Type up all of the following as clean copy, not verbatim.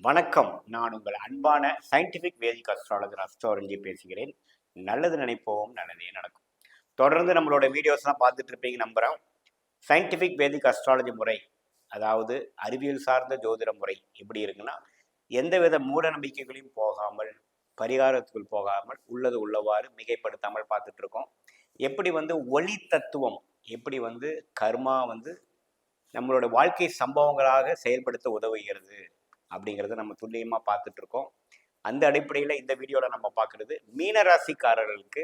வணக்கம். நான் உங்கள் அன்பான சயின்டிஃபிக் வேதிக் அஸ்ட்ராலஜர் அஸ்ட்ரோரஞ்சி பேசுகிறேன். நல்லது நினைப்போம், நல்லதே நடக்கும். தொடர்ந்து நம்மளோட வீடியோஸ்லாம் பார்த்துட்டு இருப்பீங்க நம்புகிறோம். சயின்டிஃபிக் வேதிக் அஸ்ட்ராலஜி முறை, அதாவது அறிவியல் சார்ந்த ஜோதிட முறை எப்படி இருக்குன்னா, எந்தவித மூட நம்பிக்கைகளையும் போகாமல், பரிகாரத்துக்குள் போகாமல், உள்ளது உள்ளவாறு மிகைப்படுத்தாமல் பார்த்துட்டு இருக்கோம். எப்படி ஒளி தத்துவம், எப்படி கர்மா நம்மளோட வாழ்க்கை சம்பவங்களாக செயல்படுத்த உதவுகிறது அப்படிங்கிறத நம்ம துல்லியமாக பார்த்துட்டு இருக்கோம். அந்த அடிப்படையில் இந்த வீடியோவில் நம்ம பார்க்குறது மீனராசிக்காரர்களுக்கு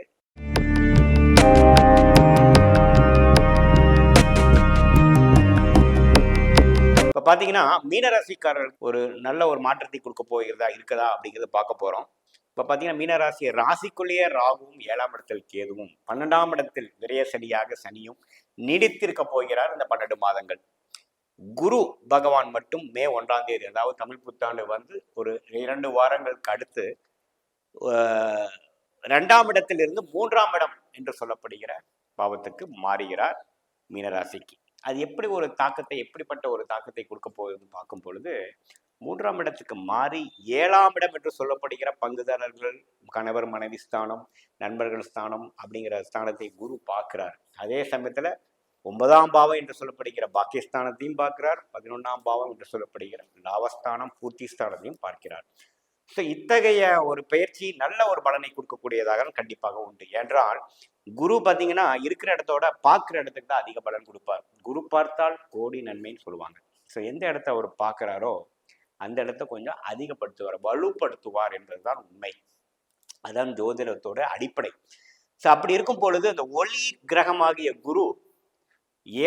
இப்போ பார்த்தீங்கன்னா மீனராசிக்காரர்களுக்கு ஒரு நல்ல ஒரு மாற்றத்தை கொடுக்க இருக்குதா அப்படிங்கிறத பார்க்க போகிறோம். இப்போ பார்த்தீங்கன்னா மீனராசி ராசிக்குள்ளேயே ராகுவும் 7ஆம் இடத்தில் கேதுவும் 12ஆம் இடத்தில் விரய சனியாக சனியும் நீடித்திருக்க போகிறார் இந்த 12 மாதங்கள். குரு பகவான் மட்டும் மே 1ஆம் தேதி, அதாவது தமிழ் புத்தாண்டு ஒரு 2 வாரங்களுக்கு அடுத்து 2ஆம் இடத்திலிருந்து 3ஆம் இடம் என்று சொல்லப்படுகிற பாவத்துக்கு மாறுகிறார் மீனராசிக்கு. அது எப்படிப்பட்ட ஒரு தாக்கத்தை கொடுக்க போகுதுன்னு பார்க்கும் பொழுது, 3ஆம் இடத்துக்கு மாறி 7ஆம் இடம் என்று சொல்லப்படுகிற பங்குதாரர்கள், கணவர் மனைவி ஸ்தானம், நண்பர்கள் ஸ்தானம் அப்படிங்கிற ஸ்தானத்தை குரு பார்க்கிறார். அதே சமயத்துல 9ஆம் பாவம் என்று சொல்லப்படுகிற பாக்கியஸ்தானத்தையும் பார்க்கிறார். 11ஆம் பாவம் என்று சொல்லப்படுகிற லாபஸ்தானம் பூர்த்தி ஸ்தானத்தையும் பார்க்கிறார். ஸோ இத்தகைய ஒரு பயிற்சி நல்ல ஒரு பலனை கொடுக்கக்கூடியதாக கண்டிப்பாக உண்டு. என்றால் குரு பார்த்தீங்கன்னா இருக்கிற இடத்தோட பார்க்குற இடத்துக்கு தான் அதிக பலன் கொடுப்பார். குரு பார்த்தால் கோடி நன்மைன்னு சொல்லுவாங்க. ஸோ எந்த இடத்த அவர் பார்க்குறாரோ அந்த இடத்த கொஞ்சம் அதிகப்படுத்துவார், வலுப்படுத்துவார் என்பதுதான் உண்மை. அதான் ஜோதிடத்தோட அடிப்படை. ஸோ அப்படி இருக்கும் பொழுது அந்த ஒளி கிரகமாகிய குரு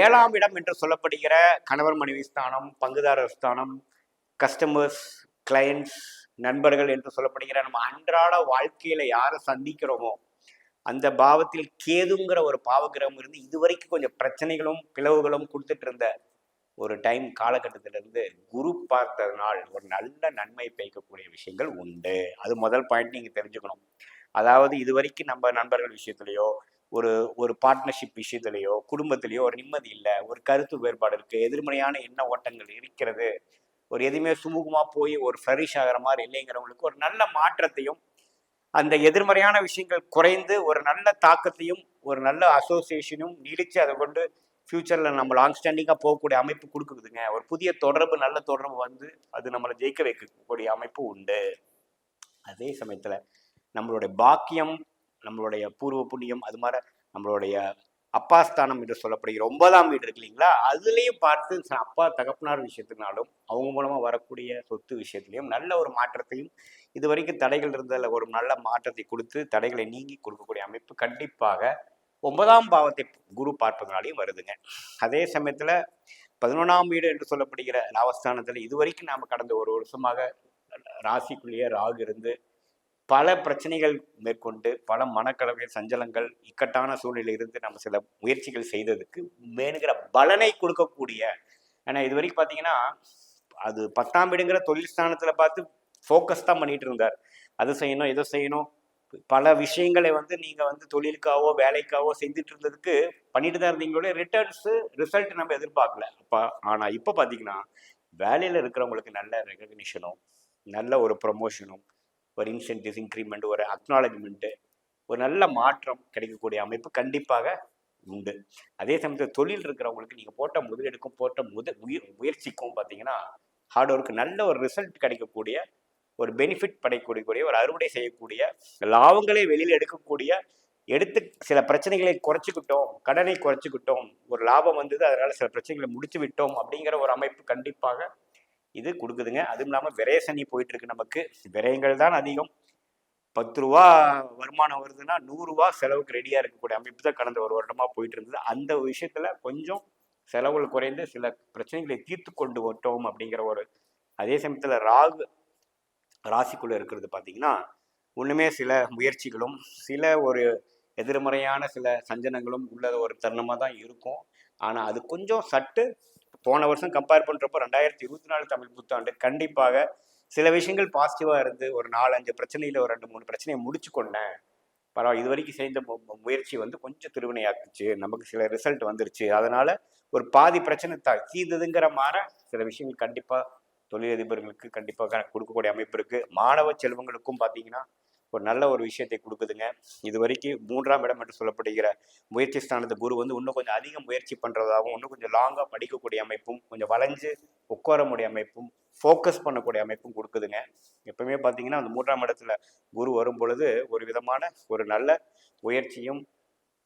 7ஆம் இடம் என்று சொல்லப்படுகிற கணவர் மனைவி ஸ்தானம், பங்குதாரர் ஸ்தானம், கஸ்டமர்ஸ், கிளையன்ட்ஸ், நண்பர்கள் என்று சொல்லப்படுகிற நம்ம அன்றாட வாழ்க்கையில யாரை சந்திக்கிறோமோ அந்த பாவத்தில் கேதுங்கிற ஒரு பாவகிரகம் இருந்து இதுவரைக்கும் கொஞ்சம் பிரச்சனைகளும் பிளவுகளும் கொடுத்துட்டு இருந்த ஒரு காலகட்டத்திலிருந்து குரு பார்த்ததுனால் ஒரு நல்ல நன்மை பயக்கக்கூடிய விஷயங்கள் உண்டு. அது முதல் பாயிண்ட் நீங்க தெரிஞ்சுக்கணும். அதாவது இதுவரைக்கும் நம்ம நண்பர்கள் விஷயத்திலேயோ ஒரு பார்ட்னர்ஷிப் விஷயத்திலேயோ குடும்பத்திலேயோ ஒரு நிம்மதி இல்லை, ஒரு கருத்து வேறுபாடு இருக்கு, எதிர்மறையான எண்ண ஓட்டங்கள் இருக்கிறது, ஒரு எதுவுமே சுமூகமா போய் ஒரு ஃப்ளரிஷ் ஆகிற மாதிரி இல்லைங்கிறவங்களுக்கு ஒரு நல்ல மாற்றத்தையும், அந்த எதிர்மறையான விஷயங்கள் குறைந்து ஒரு நல்ல தாக்கத்தையும் ஒரு நல்ல அசோசியேஷனும் நீடிச்சு அதை கொண்டு ஃபியூச்சர்ல நம்ம லாங் ஸ்டாண்டிங்காக போகக்கூடிய அமைப்பு கொடுக்குதுங்க. ஒரு புதிய தொடர்பு, நல்ல தொடர்பு அது நம்மளை ஜெயிக்க வைக்கக்கூடிய அமைப்பு உண்டு. அதே சமயத்துல நம்மளுடைய பாக்கியம், நம்மளுடைய பூர்வ புண்ணியம், அது மாதிரி நம்மளுடைய அப்பாஸ்தானம் என்று சொல்லப்படுகிற 9ஆம் வீடு இருக்கு இல்லைங்களா, அதுலேயும் பார்த்து அப்பா தகப்பனார் விஷயத்தினாலும் அவங்க மூலமா வரக்கூடிய சொத்து விஷயத்திலையும் நல்ல ஒரு மாற்றத்தையும், இது வரைக்கும் தடைகள் இருந்ததில் ஒரு நல்ல மாற்றத்தை கொடுத்து தடைகளை நீங்கி கொடுக்கக்கூடிய அமைப்பு கண்டிப்பாக 9ஆம் பாவத்தை குரு பார்ப்பதனாலையும் வருதுங்க. அதே சமயத்துல 11ஆம் வீடு என்று சொல்லப்படுகிற லாபஸ்தானத்துல இதுவரைக்கும் நாம கடந்த ஒரு வருஷமாக ராசிக்குள்ளேயே ராகு இருந்து பல பிரச்சனைகள் மேற்கொண்டு பல மனக்கலவைகள், சஞ்சலங்கள், இக்கட்டான சூழ்நிலை இருந்து நம்ம சில முயற்சிகள் செய்ததுக்கு வேணுங்கிற பலனை கொடுக்கக்கூடிய, ஏன்னா இது வரைக்கும் பார்த்தீங்கன்னா அது 10ஆம் வீடுங்கிற தொழில் ஸ்தானத்தில் பார்த்து ஃபோக்கஸ் தான் பண்ணிட்டு இருந்தார். அது செய்யணும், இதை செய்யணும், பல விஷயங்களை நீங்கள் தொழிலுக்காவோ வேலைக்காவோ செஞ்சுட்டு இருந்ததுக்கு பண்ணிட்டு தான் இருந்தீங்களோட ரிசல்ட் நம்ம எதிர்பார்க்கல. ஆனால் இப்போ பார்த்தீங்கன்னா வேலையில் இருக்கிறவங்களுக்கு நல்ல ரெகக்னிஷனும், நல்ல ஒரு ப்ரொமோஷனும், ஒரு இன்சென்டிவ்ஸ், இன்க்ரிமெண்ட், ஒரு அக்னாலஜ்மெண்ட்டு, ஒரு நல்ல மாற்றம் கிடைக்கக்கூடிய அமைப்பு கண்டிப்பாக உண்டு. அதே சமயத்தில் தொழில் இருக்கிறவங்களுக்கு நீங்கள் போட்ட முதலீடுக்கும் முயற்சிக்கும் பார்த்தீங்கன்னா ஹார்ட் ஒர்க்கு நல்ல ஒரு ரிசல்ட் கிடைக்கக்கூடிய, ஒரு பெனிஃபிட் படைக்கக்கூடிய, ஒரு அறுவடை செய்யக்கூடிய, லாபங்களை வெளியில் எடுத்து சில பிரச்சனைகளை குறைச்சிக்கிட்டோம், கடனை குறைச்சிக்கிட்டோம், ஒரு லாபம் அதனால சில பிரச்சனைகளை முடிச்சு விட்டோம் அப்படிங்கிற ஒரு அமைப்பு கண்டிப்பாக இது கொடுக்குதுங்க. அதுவும் இல்லாமல் விரய சனி போயிட்டு இருக்கு. நமக்கு விரயங்கள் தான் அதிகம். 10 ரூபா வருமானம் வருதுன்னா 100 ரூபா செலவுக்கு ரெடியா இருக்கக்கூடிய அமைப்பு தான் கடந்த ஒரு வருடமா போயிட்டு இருந்தது. அந்த விஷயத்துல கொஞ்சம் செலவுகள் குறைந்து சில பிரச்சனைகளை தீர்த்து கொண்டு விட்டோம் அப்படிங்கிற ஒரு, அதே சமயத்துல ராகு ராசிக்குள்ள இருக்கிறது பார்த்தீங்கன்னா ஒண்ணுமே சில முயற்சிகளும் சில ஒரு எதிர்மறையான சில சஞ்சனங்களும் உள்ள ஒரு தருணமாக தான் இருக்கும். ஆனால் அது கொஞ்சம் சட்டு போன வருஷம் கம்பேர் பண்ணுறப்போ 2024 தமிழ் புத்தாண்டு கண்டிப்பாக சில விஷயங்கள் பாசிட்டிவாக இருந்து ஒரு 4-5 பிரச்சனையில் ஒரு 2-3 பிரச்சனையை முடிச்சு கொண்டேன். பரவாயில்ல, இது வரைக்கும் செய்த முயற்சி கொஞ்சம் திருவினையாக்குச்சு, நமக்கு சில ரிசல்ட் வந்துருச்சு, அதனால ஒரு பாதி பிரச்சனை தீர்ந்ததுங்கிற மாதிரி சில விஷயங்கள் கண்டிப்பாக தொழிலதிபர்களுக்கு கண்டிப்பாக கொடுக்கக்கூடிய அமைப்பு இருக்குது. மாணவ செல்வங்களுக்கும் பார்த்தீங்கன்னா ஒரு நல்ல ஒரு விஷயத்தை கொடுக்குதுங்க. இது வரைக்கும் 3ஆம் இடம் என்று சொல்லப்படுகிற முயற்சி ஸ்தானத்து குரு வந்து இன்னும் கொஞ்சம் அதிக முயற்சி பண்ணுறதாகவும், இன்னும் கொஞ்சம் லாங்காக படிக்கக்கூடிய அமைப்பும், கொஞ்சம் வளைஞ்சு உட்கார முடிய அமைப்பும், ஃபோக்கஸ் பண்ணக்கூடிய அமைப்பும் கொடுக்குதுங்க. எப்பவுமே பார்த்தீங்கன்னா அந்த 3ஆம் இடத்துல குரு வரும் பொழுது ஒரு விதமான ஒரு நல்ல முயற்சியும்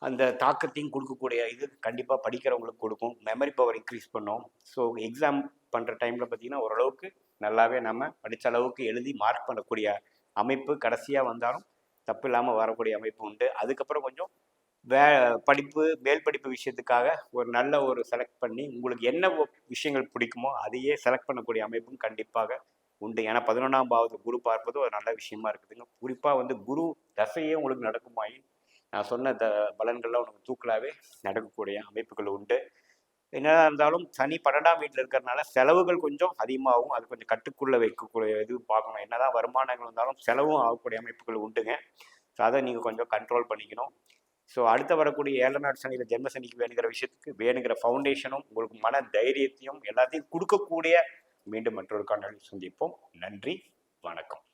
அந்த தாக்கத்தையும் கொடுக்கக்கூடிய இது கண்டிப்பாக படிக்கிறவங்களுக்கு கொடுக்கும். மெமரி பவர் இன்க்ரீஸ் பண்ணும். ஸோ எக்ஸாம் பண்ணுற டைமில் பார்த்தீங்கன்னா ஓரளவுக்கு நல்லாவே நம்ம படித்த அளவுக்கு எழுதி மார்க் பண்ணக்கூடிய அமைப்பு கடைசியாக வந்தாலும் தப்பு இல்லாமல் வரக்கூடிய அமைப்பு உண்டு. அதுக்கப்புறம் கொஞ்சம் படிப்பு மேல் படிப்பு விஷயத்துக்காக ஒரு நல்ல ஒரு செலக்ட் பண்ணி உங்களுக்கு என்ன விஷயங்கள் பிடிக்குமோ அதையே செலக்ட் பண்ணக்கூடிய அமைப்பும் கண்டிப்பாக உண்டு. ஏன்னா 11ஆம் பாவத்தை குரு பார்ப்பது ஒரு நல்ல விஷயமா இருக்குதுங்க. குறிப்பாக வந்து குரு தசையே உங்களுக்கு நடக்குமாயின் நான் சொன்ன பலன்கள்லாம் உனக்கு தூக்கலாகவே நடக்கக்கூடிய அமைப்புகள் உண்டு. என்னதான் இருந்தாலும் சனி 12ஆம் வீட்டில் இருக்கிறதுனால செலவுகள் கொஞ்சம் அதிகமாகும். அது கொஞ்சம் கட்டுக்குள்ளே வைக்கக்கூடிய இது பார்க்கணும். என்னதான் வருமானங்கள் வந்தாலும் செலவும் ஆகக்கூடிய அமைப்புகள் உண்டுங்க. ஸோ அதை நீங்கள் கொஞ்சம் கண்ட்ரோல் பண்ணிக்கணும். ஸோ அடுத்த வரக்கூடிய 7 நாள் சனியில் ஜென்ம சனிக்கு வேணுங்கிற விஷயத்துக்கு வேணுங்கிற ஃபவுண்டேஷனும் உங்களுக்கு மன தைரியத்தையும் எல்லாத்தையும் கொடுக்கக்கூடிய மீண்டும் மற்றொரு காணொளி சந்திப்போம். நன்றி, வணக்கம்.